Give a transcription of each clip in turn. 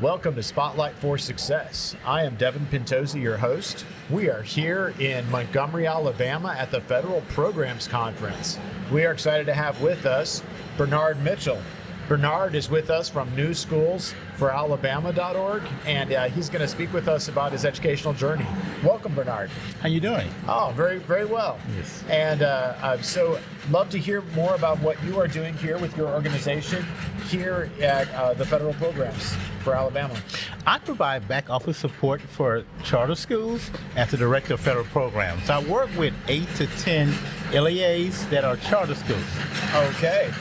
Welcome to Spotlight for Success. I am Devin Pintosi, your host. We are here in Montgomery, Alabama at the Federal Programs Conference. We are excited to have with us Bernard Mitchell. Bernard is with us from newschoolsforalabama.org, and he's going to speak with us about his educational journey. Welcome, Bernard. How you doing? Oh, very, very well. Yes. And so love to hear more about what you are doing here with your organization here at the Federal Programs for Alabama. I provide back office support for charter schools as the director of federal programs. I work with 8 to 10 LEAs that are charter schools. Okay.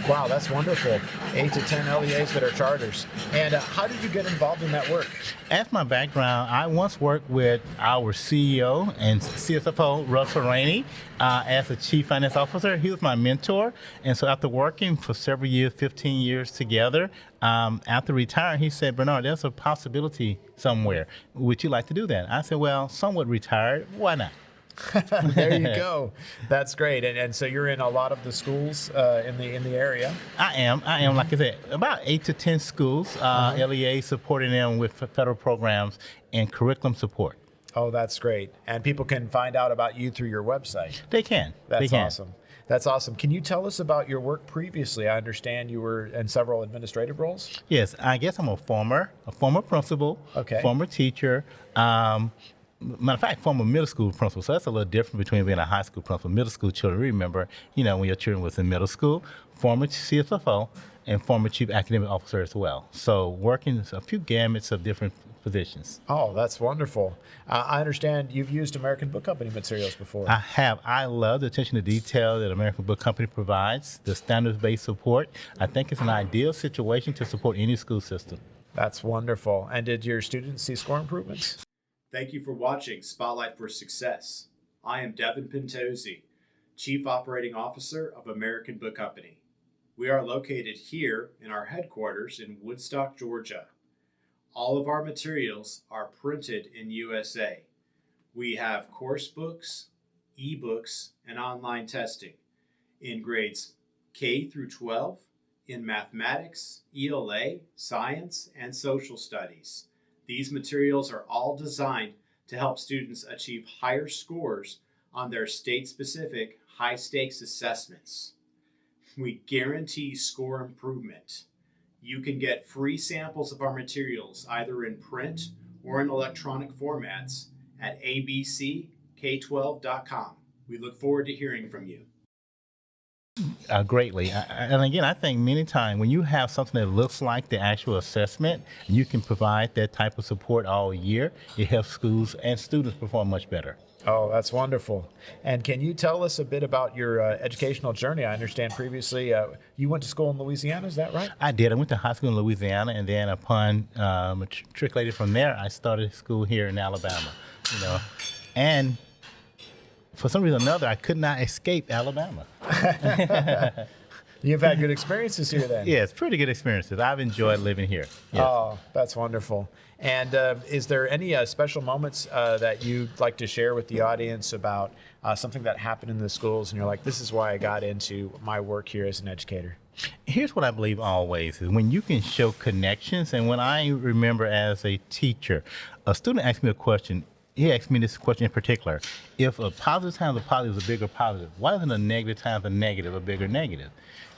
Wow, that's wonderful. 8 to 10 LEAs that are charters. And how did you get involved in that work? As my background, I once worked with our CEO and CFO, Russell Rainey, as a chief finance officer. He was my mentor. And so after working for several years, 15 years together, after retiring, he said, Bernard, there's a possibility somewhere. Would you like to do that? I said, well, somewhat retired. Why not? There you go. That's great. And so you're in a lot of the schools in the area. I am. Like I said, about 8 to 10 schools, LEA supporting them with federal programs and curriculum support. Oh, that's great. And people can find out about you through your website. They can. That's awesome. That's awesome. Can you tell us about your work previously? I understand you were in several administrative roles. Yes, I guess I'm a former principal, former teacher. Matter of fact, former middle school principal. So that's a little different between being a high school principal. Middle school children, remember, when your children was in middle school, former CFO, and former chief academic officer as well. So working a few gamuts of different positions. Oh, that's wonderful. I understand you've used American Book Company materials before. I have. I love the attention to detail that American Book Company provides, the standards-based support. I think it's an ideal situation to support any school system. That's wonderful. And did your students see score improvements? Thank you for watching Spotlight for Success. I am Devin Pintosi, Chief Operating Officer of American Book Company. We are located here in our headquarters in Woodstock, Georgia. All of our materials are printed in USA. We have course books, ebooks, and online testing in grades K through 12, in mathematics, ELA, science, and social studies. These materials are all designed to help students achieve higher scores on their state-specific high-stakes assessments. We guarantee score improvement. You can get free samples of our materials either in print or in electronic formats at abck12.com. We look forward to hearing from you. Greatly. And again, I think many times when you have something that looks like the actual assessment, you can provide that type of support all year. It helps schools and students perform much better. Oh, that's wonderful. And can you tell us a bit about your educational journey? I understand previously you went to school in Louisiana, is that right? I did. I went to high school in Louisiana, and then upon matriculated from there, I started school here in Alabama. And for some reason or another, I could not escape Alabama. You've had good experiences here then? Yes, pretty good experiences. I've enjoyed living here. Yes. Oh, that's wonderful. And is there any special moments that you'd like to share with the audience about something that happened in the schools and you're like, this is why I got into my work here as an educator? Here's what I believe always is when you can show connections. And when I remember as a teacher, a student asked me a question. He asked me this question in particular. If a positive times a positive is a bigger positive, why isn't a negative times a negative a bigger negative?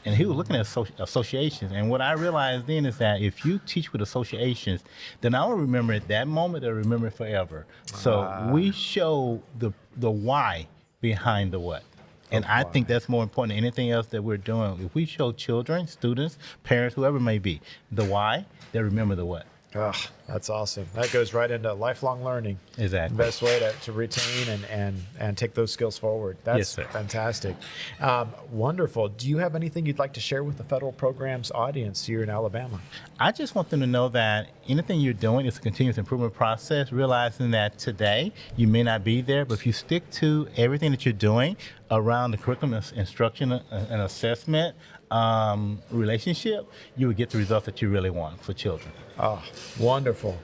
And he was looking at associations. And what I realized then is that if you teach with associations, then I will remember at that moment, they'll remember it forever. So we show the why behind the what. And I think that's more important than anything else that we're doing. If we show children, students, parents, whoever it may be, the why, they'll remember the what. Oh, that's awesome. That goes right into lifelong learning. Exactly. The best way to retain and take those skills forward. That's fantastic. Wonderful. Do you have anything you'd like to share with the federal programs audience here in Alabama? I just want them to know that anything you're doing is a continuous improvement process, realizing that today you may not be there, but if you stick to everything that you're doing around the curriculum, instruction, and assessment relationship, you will get the results that you really want for children. Oh, wonderful.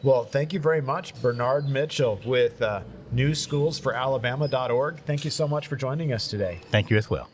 Well, thank you very much, Bernard Mitchell with newschoolsforalabama.org. Thank you so much for joining us today. Thank you as well.